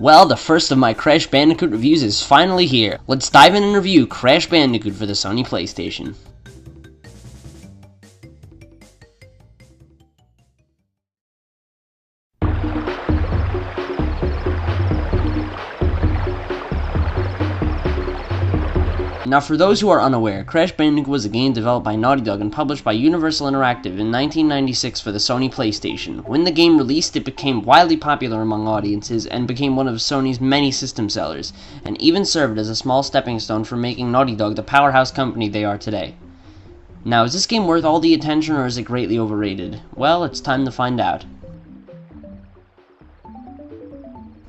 Well, the first of my Crash Bandicoot reviews is finally here. Let's dive in and review Crash Bandicoot for the Sony PlayStation. Now, for those who are unaware, Crash Bandicoot was a game developed by Naughty Dog and published by Universal Interactive in 1996 for the Sony PlayStation. When the game released, it became widely popular among audiences and became one of Sony's many system sellers, and even served as a small stepping stone for making Naughty Dog the powerhouse company they are today. Now, is this game worth all the attention or is it greatly overrated? Well, it's time to find out.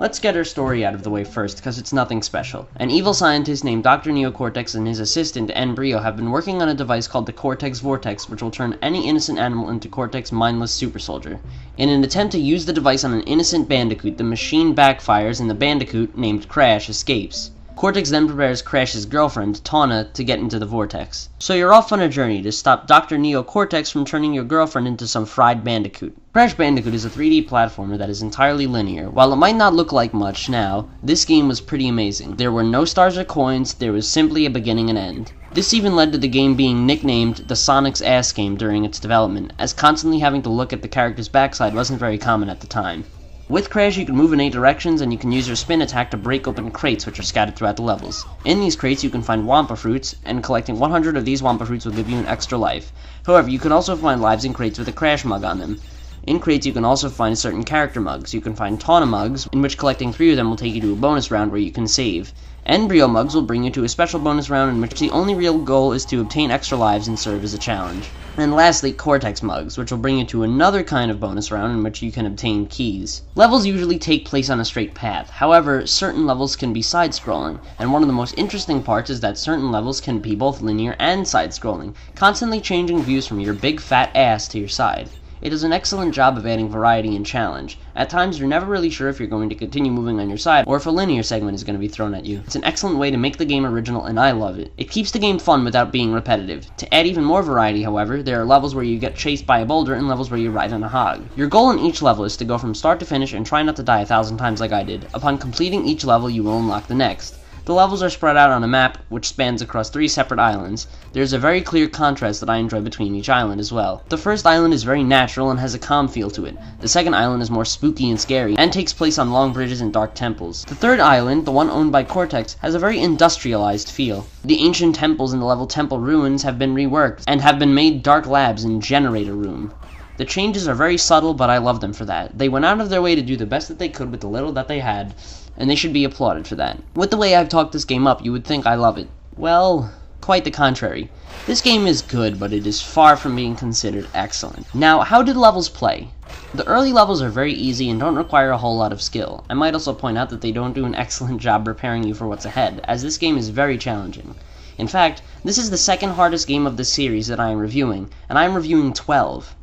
Let's get our story out of the way first, because it's nothing special. An evil scientist named Dr. Neocortex and his assistant, Embryo, have been working on a device called the Cortex Vortex, which will turn any innocent animal into Cortex mindless super soldier. In an attempt to use the device on an innocent Bandicoot, the machine backfires and the Bandicoot, named Crash, escapes. Cortex then prepares Crash's girlfriend, Tawna, to get into the vortex. So you're off on a journey to stop Dr. Neocortex from turning your girlfriend into some fried Bandicoot. Crash Bandicoot is a 3D platformer that is entirely linear. While it might not look like much now, this game was pretty amazing. There were no stars or coins, there was simply a beginning and end. This even led to the game being nicknamed the Sonic's Ass Game during its development, as constantly having to look at the character's backside wasn't very common at the time. With Crash, you can move in 8 directions, and you can use your spin attack to break open crates which are scattered throughout the levels. In these crates, you can find Wampa Fruits, and collecting 100 of these Wampa Fruits will give you an extra life. However, you can also find lives in crates with a Crash mug on them. In crates, you can also find certain character mugs. You can find Tawna mugs, in which collecting 3 of them will take you to a bonus round where you can save. Embryo mugs will bring you to a special bonus round in which the only real goal is to obtain extra lives and serve as a challenge. And lastly, Cortex mugs, which will bring you to another kind of bonus round in which you can obtain keys. Levels usually take place on a straight path. However, certain levels can be side-scrolling, and one of the most interesting parts is that certain levels can be both linear and side-scrolling, constantly changing views from your big fat ass to your side. It does an excellent job of adding variety and challenge. At times, you're never really sure if you're going to continue moving on your side, or if a linear segment is going to be thrown at you. It's an excellent way to make the game original, and I love it. It keeps the game fun without being repetitive. To add even more variety, however, there are levels where you get chased by a boulder and levels where you ride on a hog. Your goal in each level is to go from start to finish and try not to die 1,000 times like I did. Upon completing each level, you will unlock the next. The levels are spread out on a map, which spans across 3 separate islands. There's a very clear contrast that I enjoy between each island as well. The first island is very natural and has a calm feel to it. The second island is more spooky and scary, and takes place on long bridges and dark temples. The third island, the one owned by Cortex, has a very industrialized feel. The ancient temples in the level Temple Ruins have been reworked, and have been made dark labs and generator room. The changes are very subtle, but I love them for that. They went out of their way to do the best that they could with the little that they had, and they should be applauded for that. With the way I've talked this game up, you would think I love it. Well, quite the contrary. This game is good, but it is far from being considered excellent. Now, how did levels play? The early levels are very easy and don't require a whole lot of skill. I might also point out that they don't do an excellent job preparing you for what's ahead, as this game is very challenging. In fact, this is the second hardest game of the series that I am reviewing, and I am reviewing 12.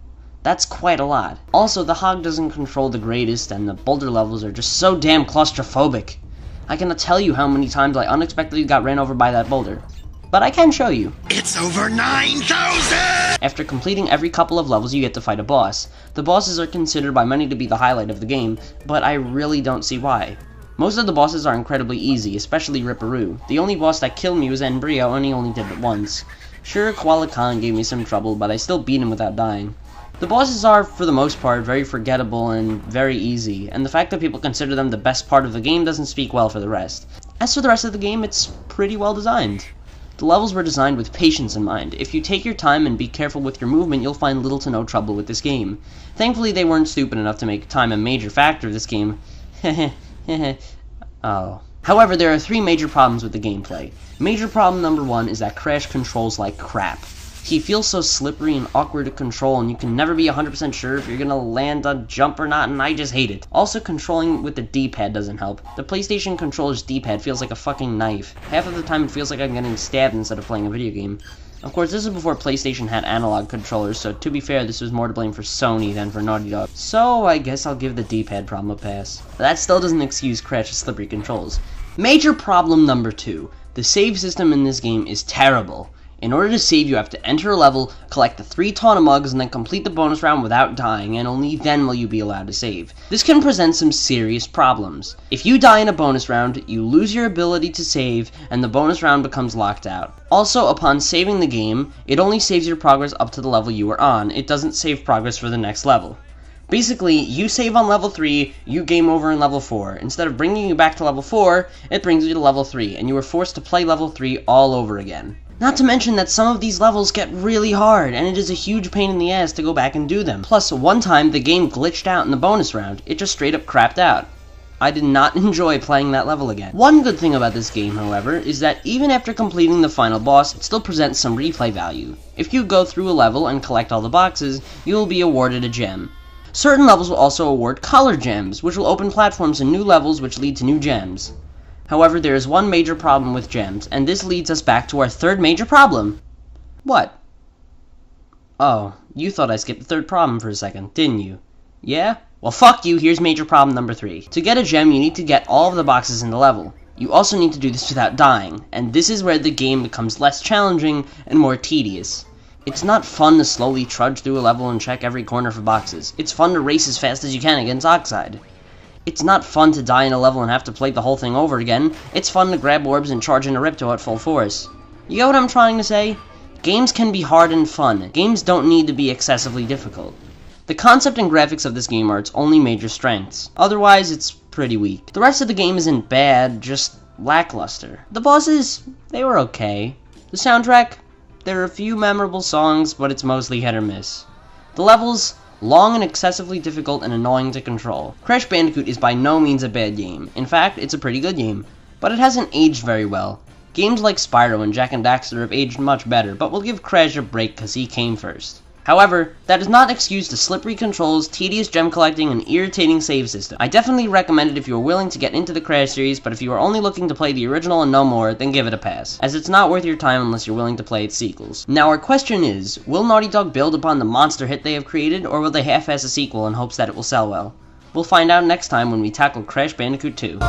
That's quite a lot. Also, the hog doesn't control the greatest, and the boulder levels are just so damn claustrophobic. I cannot tell you how many times I unexpectedly got ran over by that boulder. But I can show you. It's over 9,000! After completing every couple of levels, you get to fight a boss. The bosses are considered by many to be the highlight of the game, but I really don't see why. Most of the bosses are incredibly easy, especially Ripperoo. The only boss that killed me was Embryo, and he only did it once. Sure, Koala Khan gave me some trouble, but I still beat him without dying. The bosses are, for the most part, very forgettable and very easy, and the fact that people consider them the best part of the game doesn't speak well for the rest. As for the rest of the game, it's pretty well designed. The levels were designed with patience in mind. If you take your time and be careful with your movement, you'll find little to no trouble with this game. Thankfully, they weren't stupid enough to make time a major factor of this game. Oh. However, there are 3 major problems with the gameplay. Major problem number 1 is that Crash controls like crap. He feels so slippery and awkward to control, and you can never be 100% sure if you're gonna land a jump or not, and I just hate it. Also, controlling with the D-pad doesn't help. The PlayStation controller's D-pad feels like a fucking knife. Half of the time it feels like I'm getting stabbed instead of playing a video game. Of course, this is before PlayStation had analog controllers, so to be fair, this was more to blame for Sony than for Naughty Dog. So, I guess I'll give the D-pad problem a pass. But that still doesn't excuse Crash's slippery controls. Major problem number 2. The save system in this game is terrible. In order to save, you have to enter a level, collect the 3 taunt mugs, and then complete the bonus round without dying, and only then will you be allowed to save. This can present some serious problems. If you die in a bonus round, you lose your ability to save, and the bonus round becomes locked out. Also, upon saving the game, it only saves your progress up to the level you were on. It doesn't save progress for the next level. Basically, you save on level 3, you game over in level 4. Instead of bringing you back to level 4, it brings you to level 3, and you are forced to play level 3 all over again. Not to mention that some of these levels get really hard, and it is a huge pain in the ass to go back and do them. Plus, one time the game glitched out in the bonus round. It just straight up crapped out. I did not enjoy playing that level again. One good thing about this game, however, is that even after completing the final boss, it still presents some replay value. If you go through a level and collect all the boxes, you will be awarded a gem. Certain levels will also award color gems, which will open platforms and new levels which lead to new gems. However, there is one major problem with gems, and this leads us back to our third major problem. What? Oh, you thought I skipped the third problem for a second, didn't you? Yeah? Well, fuck you, here's major problem number 3. To get a gem, you need to get all of the boxes in the level. You also need to do this without dying, and this is where the game becomes less challenging and more tedious. It's not fun to slowly trudge through a level and check every corner for boxes. It's fun to race as fast as you can against Oxide. It's not fun to die in a level and have to play the whole thing over again. It's fun to grab orbs and charge into Ripto at full force. You get what I'm trying to say? Games can be hard and fun. Games don't need to be excessively difficult. The concept and graphics of this game are its only major strengths. Otherwise, it's pretty weak. The rest of the game isn't bad, just lackluster. The bosses, they were okay. The soundtrack, there are a few memorable songs, but it's mostly hit or miss. The levels, long and excessively difficult and annoying to control. Crash Bandicoot is by no means a bad game. In fact, it's a pretty good game. But it hasn't aged very well. Games like Spyro and Jak and Daxter have aged much better, but we'll give Crash a break because he came first. However, that does not excuse the slippery controls, tedious gem collecting, and irritating save system. I definitely recommend it if you are willing to get into the Crash series, but if you are only looking to play the original and no more, then give it a pass, as it's not worth your time unless you're willing to play its sequels. Now our question is, will Naughty Dog build upon the monster hit they have created, or will they half-ass a sequel in hopes that it will sell well? We'll find out next time when we tackle Crash Bandicoot 2.